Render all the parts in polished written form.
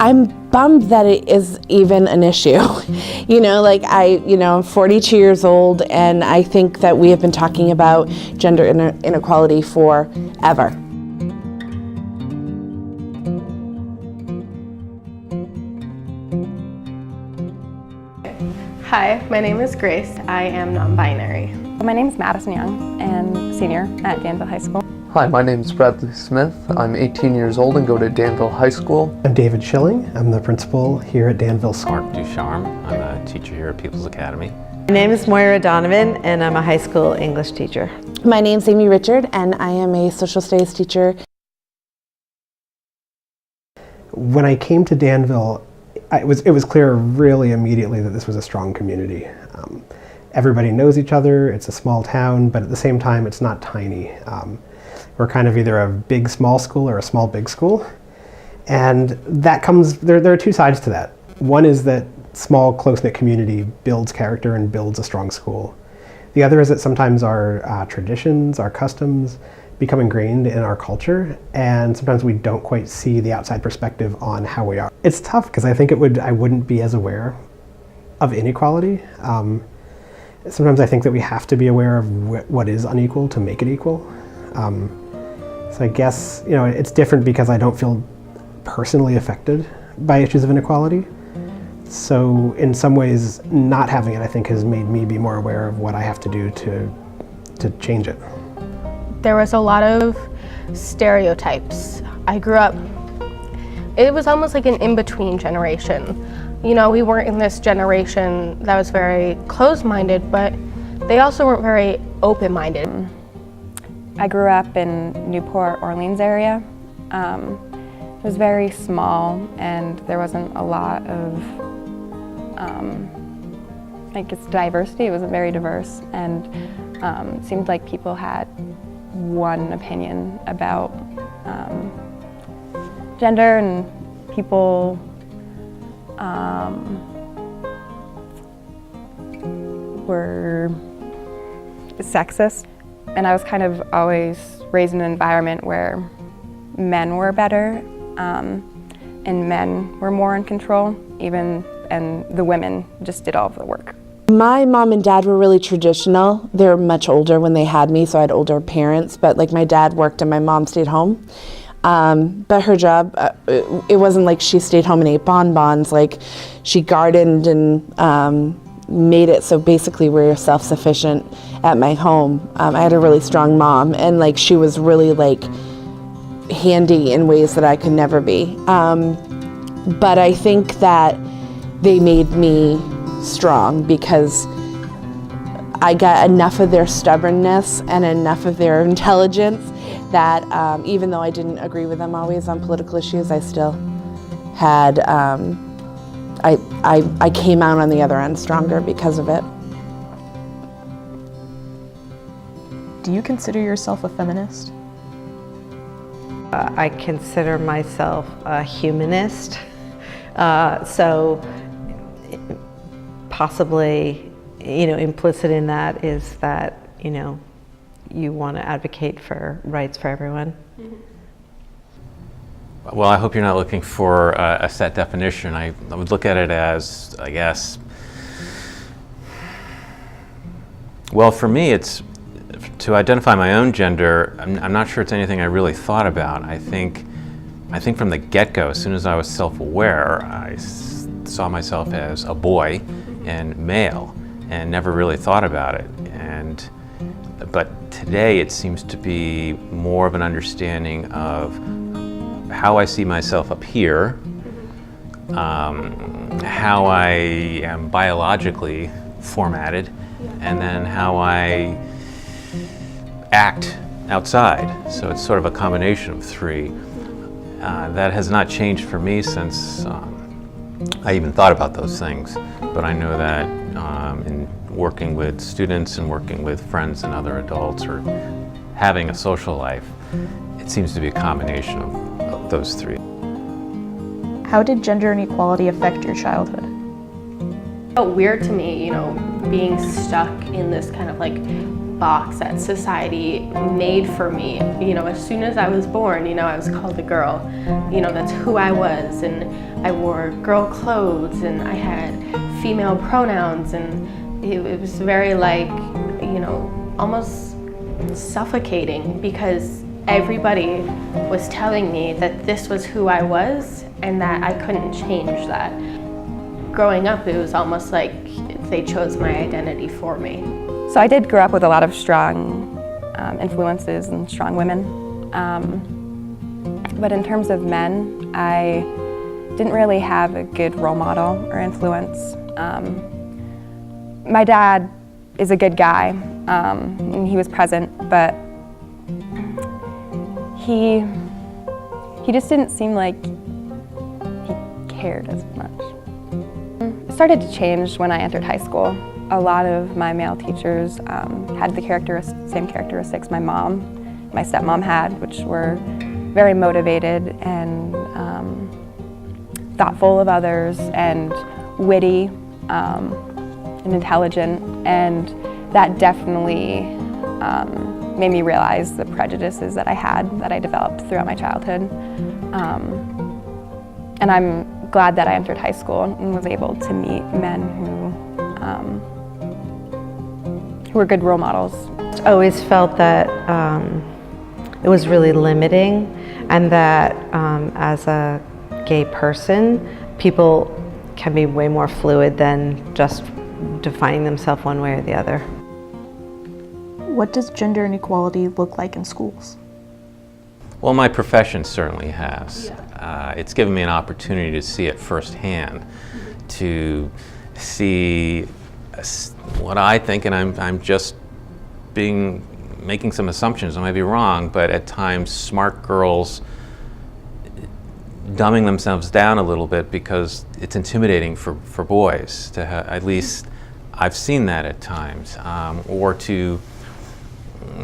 I'm bummed that it is even an issue. I'm 42 years old, and I think that we have been talking about gender inequality forever. Hi, my name is Grace. I am non-binary. My name is Madison Young and senior at Danville High School. Hi, my name is Bradley Smith. I'm 18 years old and go to Danville High School. I'm David Schilling. I'm the principal here at Danville School. Mark Ducharme. I'm a teacher here at People's Academy. My name is Moira Donovan, and I'm a high school English teacher. My name's Amy Richard, and I am a social studies teacher. When I came to Danville, it was clear really immediately that this was a strong community. Everybody knows each other, it's a small town, but at the same time it's not tiny. We're kind of either a big small school or a small big school. And that comes, there are two sides to that. One is that small close-knit community builds character and builds a strong school. The other is that sometimes our traditions, our customs become ingrained in our culture, and sometimes we don't quite see the outside perspective on how we are. It's tough because I think I wouldn't be as aware of inequality. Sometimes I think that we have to be aware of what is unequal to make it equal. So I guess, it's different because I don't feel personally affected by issues of inequality. So in some ways, not having it, I think, has made me be more aware of what I have to do to change it. There was a lot of stereotypes. I grew up, it was almost like an in-between generation. We weren't in this generation that was very closed-minded, but they also weren't very open-minded. I grew up in Newport, Orleans area. It was very small, and there wasn't a lot of, its diversity. It wasn't very diverse, and it seemed like people had one opinion about gender, and people were sexist. And I was kind of always raised in an environment where men were better and men were more in control, and the women just did all of the work. My mom and dad were really traditional. They were much older when they had me, so I had older parents, but my dad worked and my mom stayed home. But her job, it wasn't like she stayed home and ate bonbons. She gardened and made it so basically we were self-sufficient at my home. I had a really strong mom, and she was really handy in ways that I could never be. But I think that they made me strong because I got enough of their stubbornness and enough of their intelligence that even though I didn't agree with them always on political issues, I still had, I came out on the other end stronger because of it. Do you consider yourself a feminist? I consider myself a humanist, so possibly, implicit in that is that, you want to advocate for rights for everyone. Well, I hope you're not looking for a set definition. I would look at it as, I guess, well, for me, it's to identify my own gender. I'm not sure it's anything I really thought about. I think from the get-go, as soon as I was self-aware, I saw myself as a boy and male, and never really thought about it. But today it seems to be more of an understanding of how I see myself up here, how I am biologically formatted, and then how I act outside. So it's sort of a combination of three. That has not changed for me since I even thought about those things. But I know that in working with students and working with friends and other adults, or having a social life, it seems to be a combination of those three. How did gender inequality affect your childhood? It felt weird to me, being stuck in this kind of box that society made for me. You know, as soon as I was born, you know, I was called a girl. You know, that's who I was, and I wore girl clothes, and I had female pronouns, and it was very like, you know, almost suffocating, because everybody was telling me that this was who I was and that I couldn't change that. Growing up, it was almost like they chose my identity for me. So I did grow up with a lot of strong influences and strong women. But in terms of men, I didn't really have a good role model or influence. My dad is a good guy, and he was present, but he just didn't seem like he cared as much. It started to change when I entered high school. A lot of my male teachers had the same characteristics my stepmom had, which were very motivated and thoughtful of others and witty and intelligent, and that definitely made me realize the prejudices that I developed throughout my childhood. And I'm glad that I entered high school and was able to meet men who were good role models. I always felt that it was really limiting, and that as a gay person, people can be way more fluid than just defining themselves one way or the other. What does gender inequality look like in schools? Well, my profession certainly has. It's given me an opportunity to see it firsthand, to see what I think, and I'm just making some assumptions, I might be wrong, but at times smart girls dumbing themselves down a little bit because it's intimidating for boys to at least I've seen that at times, or to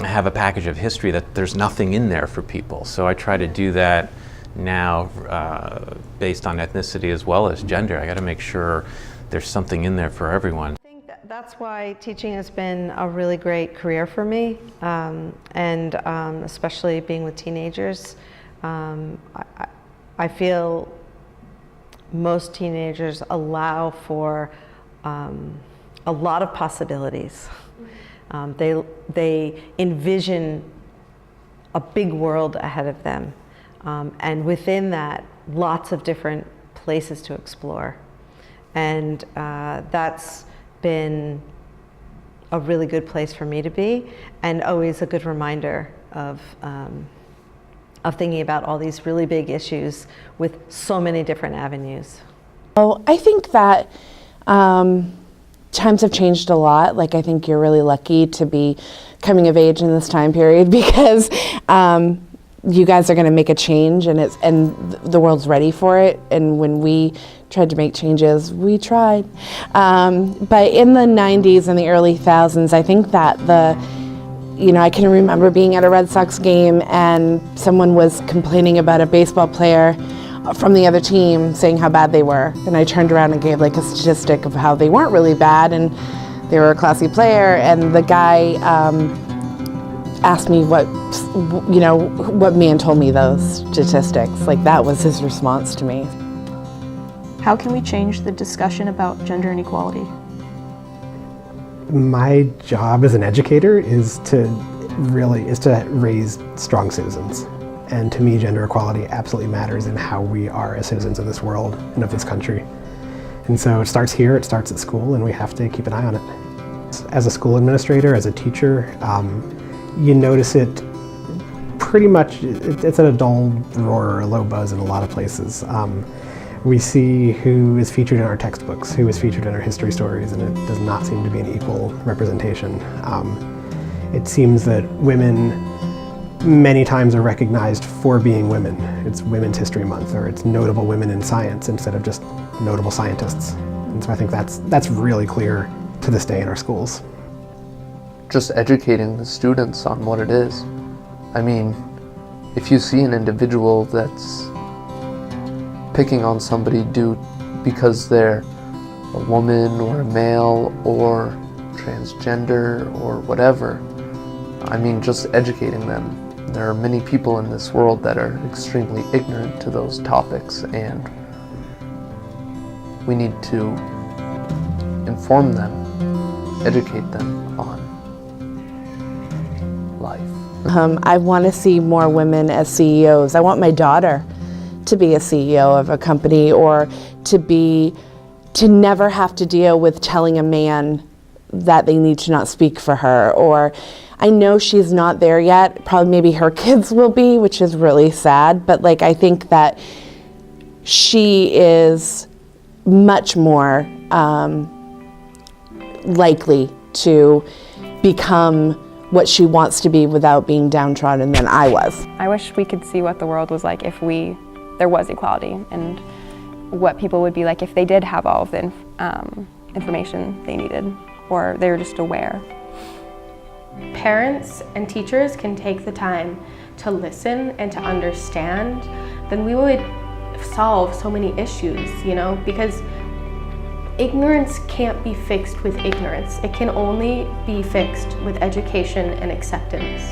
have a package of history that there's nothing in there for people. So I try to do that now based on ethnicity as well as gender. I got to make sure there's something in there for everyone. I think that's why teaching has been a really great career for me, and especially being with teenagers. I feel most teenagers allow for a lot of possibilities. They envision a big world ahead of them, and within that, lots of different places to explore. And that's been a really good place for me to be, and always a good reminder of thinking about all these really big issues with so many different avenues. Oh, I think that times have changed a lot. Like, I think you're really lucky to be coming of age in this time period, because you guys are going to make a change, and the world's ready for it. And when we tried to make changes, we tried. But in the 90s and the early thousands, I think that I can remember being at a Red Sox game and someone was complaining about a baseball player from the other team saying how bad they were. And I turned around and gave like a statistic of how they weren't really bad and they were a classy player. And the guy asked me what man told me those statistics. Like, that was his response to me. How can we change the discussion about gender inequality? My job as an educator is to raise strong citizens. And to me, gender equality absolutely matters in how we are as citizens of this world and of this country. And so it starts here, it starts at school, and we have to keep an eye on it. As a school administrator, as a teacher, you notice it pretty much, it's at a dull roar or a low buzz in a lot of places. We see who is featured in our textbooks, who is featured in our history stories, and it does not seem to be an equal representation. It seems that women many times are recognized for being women. It's Women's History Month, or it's notable women in science instead of just notable scientists. And so I think that's really clear to this day in our schools. Just educating the students on what it is. I mean, if you see an individual that's picking on somebody because they're a woman or a male or transgender or whatever, I mean, just educating them. There are many people in this world that are extremely ignorant to those topics, and we need to inform them, educate them on life. I want to see more women as CEOs. I want my daughter to be a CEO of a company, or to never have to deal with telling a man that they need to not speak for her. Or I know she's not there yet. Probably maybe her kids will be, which is really sad. But like, I think that she is much more likely to become what she wants to be without being downtrodden than I was. I wish we could see what the world was like if there was equality, and what people would be like if they did have all of the information they needed, or they were just aware. Parents and teachers can take the time to listen and to understand, then we would solve so many issues, you know, because ignorance can't be fixed with ignorance. It can only be fixed with education and acceptance.